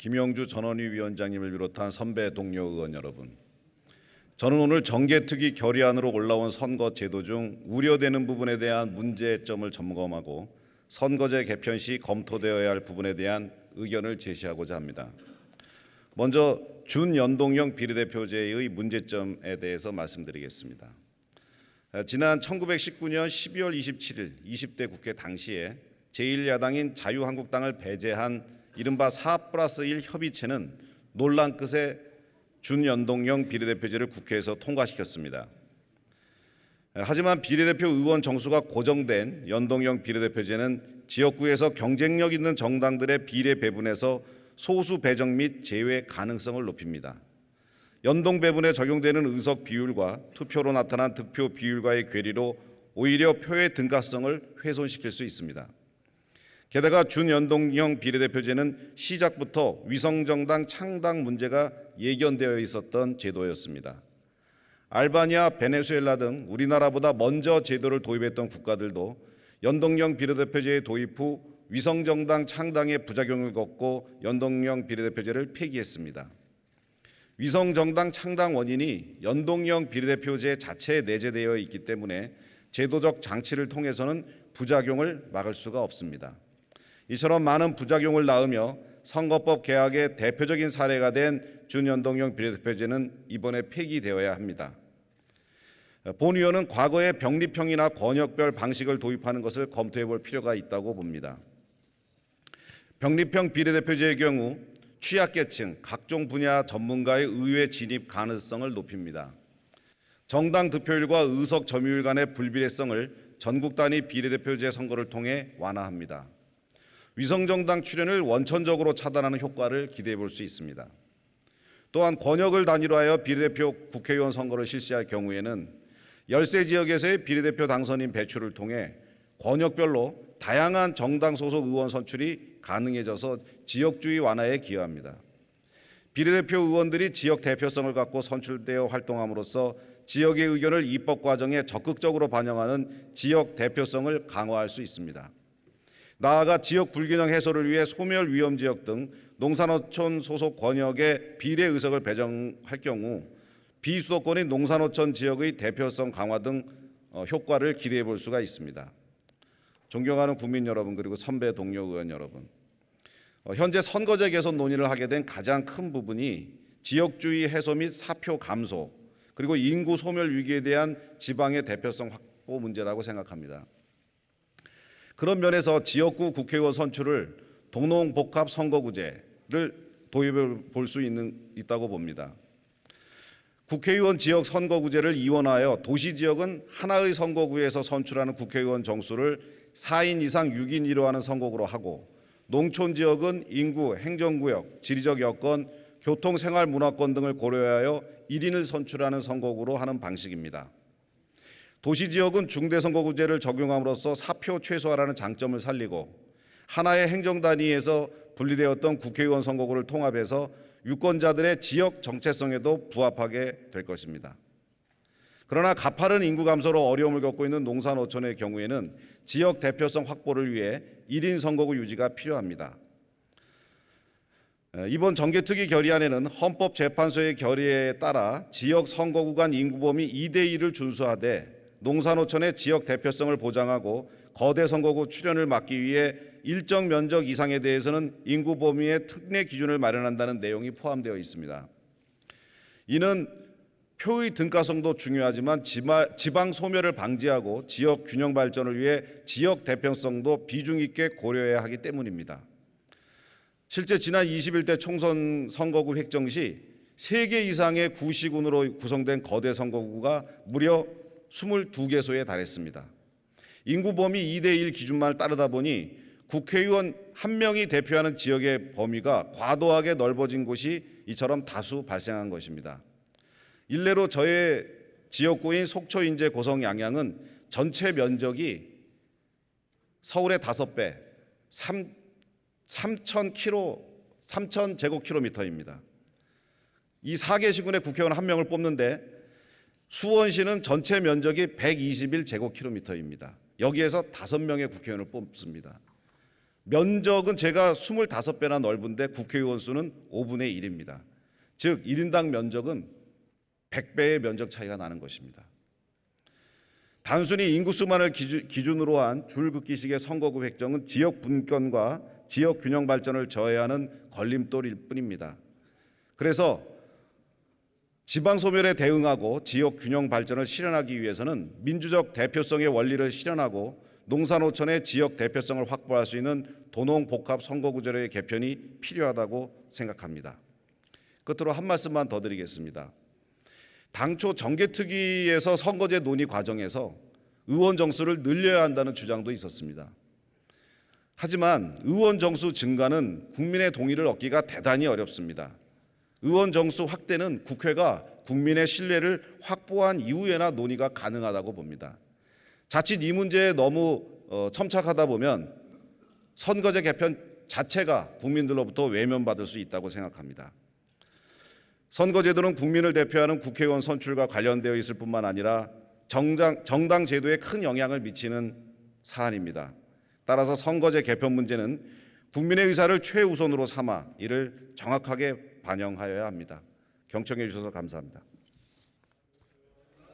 김영주 전원위 위원장님을 비롯한 선배 동료 의원 여러분, 저는 오늘 정개특위 결의안으로 올라온 선거 제도 중 우려되는 부분에 대한 문제점을 점검하고 선거제 개편 시 검토되어야 할 부분에 대한 의견을 제시하고자 합니다. 먼저 준연동형 비례대표제의 문제점에 대해서 말씀드리겠습니다. 지난 1919년 12월 27일 20대 국회 당시에 제1야당인 자유한국당을 배제한 이른바 4+1 협의체는 논란 끝에 준연동형 비례대표제를 국회에서 통과시켰습니다. 하지만 비례대표 의원 정수가 고정된 연동형 비례대표제는 지역구에서 경쟁력 있는 정당들의 비례 배분에서 소수 배정 및 제외 가능성을 높입니다. 연동 배분에 적용되는 의석 비율과 투표로 나타난 득표 비율과의 괴리로 오히려 표의 등가성을 훼손시킬 수 있습니다. 게다가 준연동형 비례대표제는 시작부터 위성정당 창당 문제가 예견되어 있었던 제도였습니다. 알바니아, 베네수엘라 등 우리나라보다 먼저 제도를 도입했던 국가들도 연동형 비례대표제의 도입 후 위성정당 창당의 부작용을 겪고 연동형 비례대표제를 폐기했습니다. 위성정당 창당 원인이 연동형 비례대표제 자체에 내재되어 있기 때문에 제도적 장치를 통해서는 부작용을 막을 수가 없습니다. 이처럼 많은 부작용을 낳으며 선거법 개혁의 대표적인 사례가 된 준연동형 비례대표제는 이번에 폐기되어야 합니다. 본 의원은 과거에 병립형이나 권역별 방식을 도입하는 것을 검토해 볼 필요가 있다고 봅니다. 병립형 비례대표제의 경우 취약계층, 각종 분야 전문가의 의회 진입 가능성을 높입니다. 정당 득표율과 의석 점유율 간의 불비례성을 전국 단위 비례대표제 선거를 통해 완화합니다. 위성정당 출현을 원천적으로 차단하는 효과를 기대해 볼 수 있습니다. 또한 권역을 단위로 하여 비례대표 국회의원 선거를 실시할 경우에는 열세 지역에서의 비례대표 당선인 배출을 통해 권역별로 다양한 정당 소속 의원 선출이 가능해져서 지역주의 완화에 기여합니다. 비례대표 의원들이 지역 대표성을 갖고 선출되어 활동함으로써 지역의 의견을 입법 과정에 적극적으로 반영하는 지역 대표성을 강화할 수 있습니다. 나아가 지역 불균형 해소를 위해 소멸 위험 지역 등 농산어촌 소속 권역의 비례 의석을 배정할 경우 비수도권인 농산어촌 지역의 대표성 강화 등 효과를 기대해 볼 수가 있습니다. 존경하는 국민 여러분, 그리고 선배 동료 의원 여러분, 현재 선거제 개선 논의를 하게 된 가장 큰 부분이 지역주의 해소 및 사표 감소, 그리고 인구 소멸 위기에 대한 지방의 대표성 확보 문제라고 생각합니다. 그런 면에서 지역구 국회의원 선출을 동농복합 선거구제를 도입해 볼 수 있다고 봅니다. 국회의원 지역 선거구제를 이원하여 도시 지역은 하나의 선거구에서 선출하는 국회의원 정수를 4인 이상 6인으로 하는 선거구로 하고, 농촌 지역은 인구, 행정구역, 지리적 여건, 교통, 생활, 문화권 등을 고려하여 1인을 선출하는 선거구로 하는 방식입니다. 도시 지역은 중대선거구제를 적용함으로써 사표 최소화라는 장점을 살리고 하나의 행정단위에서 분리되었던 국회의원 선거구를 통합해서 유권자들의 지역 정체성에도 부합하게 될 것입니다. 그러나 가파른 인구 감소로 어려움을 겪고 있는 농산어촌의 경우에는 지역 대표성 확보를 위해 1인 선거구 유지가 필요합니다. 이번 정개특위 결의안에는 헌법재판소의 결의에 따라 지역 선거구 간 인구 범위 2대1을 준수하되 농산어촌의 지역 대표성을 보장하고 거대 선거구 출현을 막기 위해 일정 면적 이상에 대해서는 인구 범위의 특례 기준을 마련한다는 내용이 포함되어 있습니다. 이는 표의 등가성도 중요하지만 지방 소멸을 방지하고 지역 균형 발전을 위해 지역 대표성도 비중 있게 고려해야 하기 때문입니다. 실제 지난 21대 총선 선거구 획정 시 3개 이상의 구시군으로 구성된 거대 선거구가 무려 22개소에 달했습니다. 인구 범위 2대1 기준만을 따르다 보니 국회의원 1명이 대표하는 지역의 범위가 과도하게 넓어진 곳이 이처럼 다수 발생한 것입니다. 일례로 저의 지역구인 속초, 인제, 고성, 양양은 전체 면적이 서울의 5배, 3,000제곱킬로미터입니다. 이 4개 시군의 국회의원 1명을 뽑는데 수원시는 전체 면적이 121제곱킬로미터입니다. 여기에서 5명의 국회의원을 뽑습니다. 면적은 제가 25배나 넓은데 국회의원 수는 5분의 1입니다. 즉 1인당 면적은 100배의 면적 차이가 나는 것입니다. 단순히 인구수만을 기준으로 한 줄긋기식의 선거구 획정은 지역 분권과 지역 균형 발전을 저해하는 걸림돌일 뿐입니다. 그래서 지방 소멸에 대응하고 지역 균형 발전을 실현하기 위해서는 민주적 대표성의 원리를 실현하고 농산호천의 지역 대표성을 확보할 수 있는 도농복합 선거구제도의 개편이 필요하다고 생각합니다. 끝으로 한 말씀만 더 드리겠습니다. 당초 정개특위에서 선거제 논의 과정에서 의원 정수를 늘려야 한다는 주장도 있었습니다. 하지만 의원 정수 증가는 국민의 동의를 얻기가 대단히 어렵습니다. 의원 정수 확대는 국회가 국민의 신뢰를 확보한 이후에나 논의가 가능하다고 봅니다. 자칫 이 문제에 너무 첨착하다 보면 선거제 개편 자체가 국민들로부터 외면받을 수 있다고 생각합니다. 선거제도는 국민을 대표하는 국회의원 선출과 관련되어 있을 뿐만 아니라 정당 제도에 큰 영향을 미치는 사안입니다. 따라서 선거제 개편 문제는 국민의 의사를 최우선으로 삼아 이를 정확하게 반영하여야 합니다. 경청해 주셔서 감사합니다.